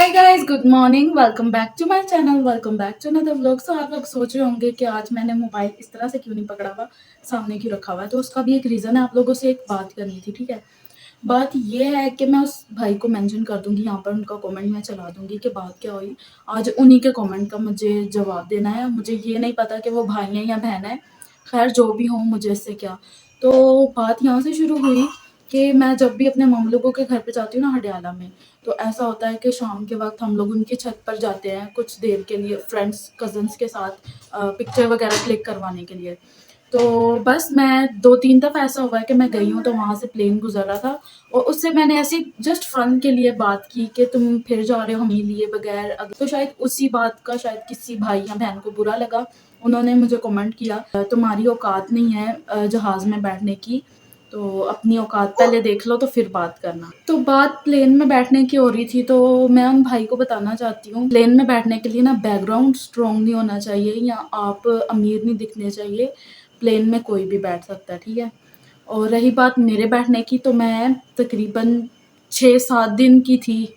Hi guys, good morning. Welcome back to my channel, welcome back to another vlog. So आप लोग सोच रहे होंगे कि आज मैंने मोबाइल इस तरह से क्यों नहीं पकड़ा हुआ, सामने क्यों रखा हुआ है। तो उसका भी एक रीज़न है, आप लोगों से एक बात करनी थी। ठीक है, बात ये है कि मैं उस भाई को मेंशन कर दूंगी यहाँ पर, उनका कमेंट मैं चला दूंगी कि बात क्या हुई। आज उन्हीं के कमेंट का मुझे जवाब देना है। मुझे ये नहीं पता कि वो भाई हैं या बहन है, खैर जो भी हो, मुझे इससे क्या। तो बात यहाँ से शुरू हुई कि मैं जब भी अपने मम लोगों के घर पे जाती हूँ ना, हडियाला में, तो ऐसा होता है कि शाम के वक्त हम लोग उनकी छत पर जाते हैं कुछ देर के लिए, फ्रेंड्स कजन्स के साथ पिक्चर वगैरह क्लिक करवाने के लिए। तो बस मैं 2-3 दफ़ा ऐसा हुआ है कि मैं गई हूँ तो वहाँ से प्लेन गुजर रहा था, और उससे मैंने ऐसे जस्ट फन के लिए बात की कि तुम फिर जा रहे हो हमें लिए बगैर। तो शायद उसी बात का शायद किसी भाई या बहन को बुरा लगा। उन्होंने मुझे कमेंट किया, तुम्हारी औकात नहीं है जहाज़ में बैठने की, तो अपनी औकात पहले देख लो तो फिर बात करना। तो बात प्लेन में बैठने की हो रही थी, तो मैं उन भाई को बताना चाहती हूँ, प्लेन में बैठने के लिए ना बैकग्राउंड स्ट्रॉन्ग नहीं होना चाहिए या आप अमीर नहीं दिखने चाहिए। प्लेन में कोई भी बैठ सकता है, ठीक है। और रही बात मेरे बैठने की, तो मैं तकरीबन 6-7 दिन की थी,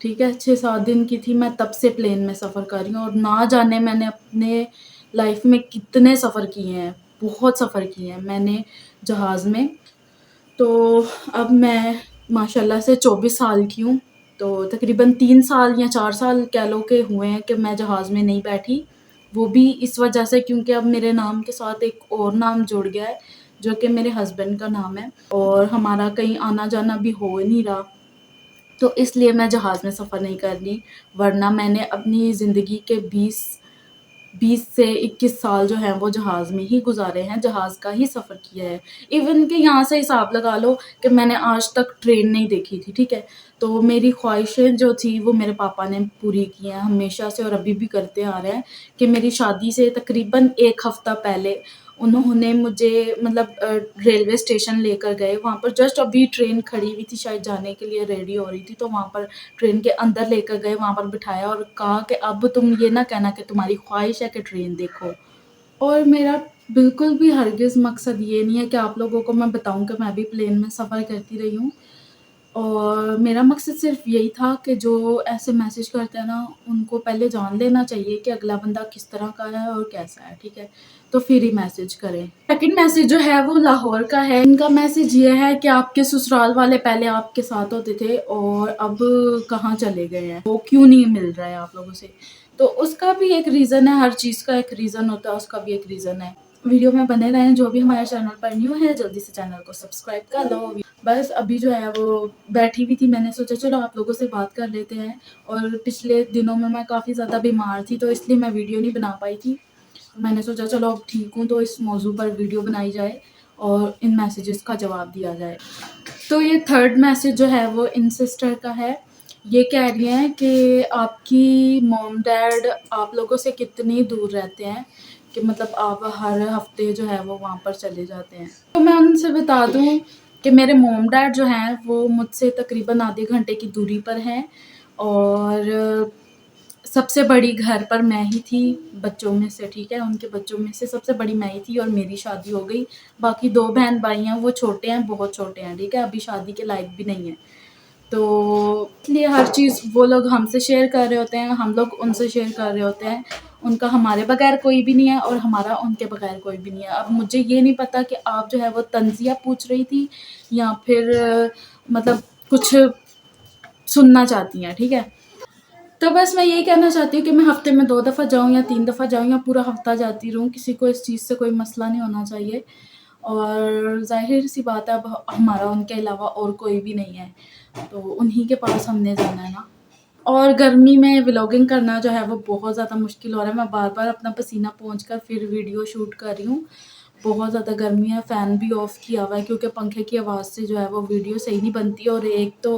ठीक है, 6-7 दिन की थी। मैं तब से प्लेन में सफ़र कर रही हूँ और ना जाने मैंने अपने लाइफ में कितने सफ़र किए हैं, बहुत सफ़र किए हैं मैंने जहाज़ में। तो अब मैं माशाल्लाह से 24 साल की हूँ, तो तकरीबन 3 साल या 4 साल कह लो कि हुए हैं कि मैं जहाज़ में नहीं बैठी। वो भी इस वजह से क्योंकि अब मेरे नाम के साथ एक और नाम जुड़ गया है, जो कि मेरे हस्बैंड का नाम है, और हमारा कहीं आना-जाना भी हो नहीं रहा। तो इसलिए मैं जहाज़ में सफ़र नहीं कर रही, वरना मैंने अपनी ज़िंदगी के 20 से 21 साल जो हैं वो जहाज़ में ही गुज़ारे हैं, जहाज़ का ही सफ़र किया है। इवन कि यहाँ से हिसाब लगा लो कि मैंने आज तक ट्रेन नहीं देखी थी, ठीक है। तो मेरी ख्वाहिशें जो थी वो मेरे पापा ने पूरी की हैं हमेशा से, और अभी भी करते आ रहे हैं कि मेरी शादी से तकरीबन 1 हफ़्ता पहले उन्होंने मुझे मतलब रेलवे स्टेशन लेकर गए। वहाँ पर जस्ट अभी ट्रेन खड़ी हुई थी, शायद जाने के लिए रेडी हो रही थी, तो वहाँ पर ट्रेन के अंदर लेकर गए, वहाँ पर बिठाया और कहा कि अब तुम ये ना कहना कि तुम्हारी ख्वाहिश है कि ट्रेन देखो। और मेरा बिल्कुल भी हरगिज़ मकसद ये नहीं है कि आप लोगों को मैं बताऊँ कि मैं भी प्लेन में सफ़र करती रही हूँ। और मेरा मकसद सिर्फ़ यही था कि जो ऐसे मैसेज करते हैं ना, उनको पहले जान लेना चाहिए कि अगला बंदा किस तरह का है और कैसा है, ठीक है? तो फिर ही मैसेज करें। सेकंड मैसेज जो है वो लाहौर का है। इनका मैसेज ये है कि आपके ससुराल वाले पहले आपके साथ होते थे और अब कहाँ चले गए हैं? वो क्यों नहीं मिल रहा है आप लोगों से? तो उसका भी एक रीज़न है, हर चीज़ का एक रीज़न होता है, उसका भी एक रीज़न है। वीडियो में बने रहें। जो भी हमारे चैनल पर न्यू है, जल्दी से चैनल को सब्सक्राइब कर लो। बस अभी जो है वो बैठी हुई थी, मैंने सोचा चलो आप लोगों से बात कर लेते हैं। और पिछले दिनों में मैं काफ़ी ज़्यादा बीमार थी, तो इसलिए मैं वीडियो नहीं बना पाई थी। मैंने सोचा चलो अब ठीक हूँ तो इस मौजू पर वीडियो बनाई जाए और इन मैसेजेस का जवाब दिया जाए। तो ये थर्ड मैसेज जो है वो इन सिस्टर का है। ये कह रही हैं कि आपकी मॉम डैड आप लोगों से कितनी दूर रहते हैं, कि मतलब आप हर हफ्ते जो है वो वहाँ पर चले जाते हैं। तो मैं उनसे बता दूँ कि मेरे मॉम डैड जो हैं वो मुझसे तकरीबन आधे घंटे की दूरी पर हैं, और सबसे बड़ी घर पर मैं ही थी बच्चों में से, ठीक है। उनके बच्चों में से सबसे बड़ी मैं ही थी और मेरी शादी हो गई। बाकी 2 बहन भाई हैं, वो छोटे हैं, बहुत छोटे हैं, ठीक है, अभी शादी के लायक भी नहीं है। तो इसलिए हर चीज़ वो लोग हमसे शेयर कर रहे होते हैं, हम लोग उनसे शेयर कर रहे होते हैं। उनका हमारे बगैर कोई भी नहीं है और हमारा उनके बगैर कोई भी नहीं है। अब मुझे ये नहीं पता कि आप जो है वो तंज़िया पूछ रही थी या फिर मतलब कुछ सुनना चाहती हैं, ठीक है। तो बस मैं यही कहना चाहती हूँ कि मैं हफ्ते में 2 दफ़ा जाऊँ या 3 दफ़ा जाऊँ या पूरा हफ्ता जाती रहूँ, किसी को इस चीज़ से कोई मसला नहीं होना चाहिए। और ज़ाहिर-सी बात है, अब हमारा उनके अलावा और कोई भी नहीं है, तो उन्हीं के पास हमने जाना है ना। और गर्मी में व्लॉगिंग करना जो है वो बहुत ज़्यादा मुश्किल हो रहा है। मैं बार-बार अपना पसीना पोंछ कर फिर वीडियो शूट कर रही हूँ। बहुत ज़्यादा गर्मी है, फ़ैन भी ऑफ़ किया हुआ है क्योंकि पंखे की आवाज़ से जो है वो वीडियो सही नहीं बनती। और एक तो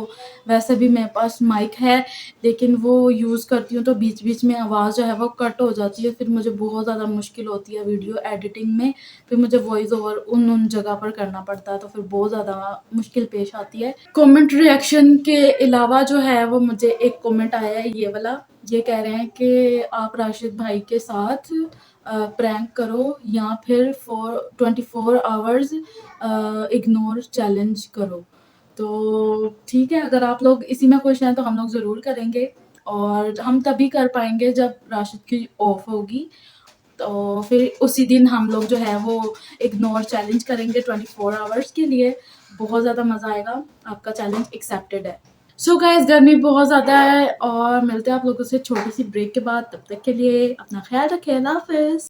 वैसे भी मेरे पास माइक है, लेकिन वो यूज़ करती हूँ तो बीच-बीच में आवाज़ जो है वो कट हो जाती है। फिर मुझे बहुत ज़्यादा मुश्किल होती है वीडियो एडिटिंग में। फिर मुझे वॉइस ओवर उन जगह पर करना पड़ता है, तो फिर बहुत ज़्यादा मुश्किल पेश आती है। कमेंट रिएक्शन के अलावा जो है वो मुझे एक कमेंट आया है ये वाला। ये कह रहे हैं कि आप राशिद भाई के साथ प्रैंक करो या फिर फॉर 24 आवर्स इग्नोर चैलेंज करो। तो ठीक है, अगर आप लोग इसी में खुश हैं तो हम लोग ज़रूर करेंगे। اور ہم تبھی کر پائیں گے جب راشد کی آف ہوگی. تو پھر اسی دن ہم لوگ جو ہے وہ اگنور چیلنج کریں گے 24 آورس کے لیے. بہت زیادہ مزہ آئے گا. آپ کا چیلنج ایکسیپٹیڈ ہے. سو گائز گرمی بہت زیادہ ہے اور ملتے ہیں آپ لوگوں سے چھوٹی سی بریک کے بعد. تب تک کے لیے اپنا خیال رکھیں. اللہ حافظ.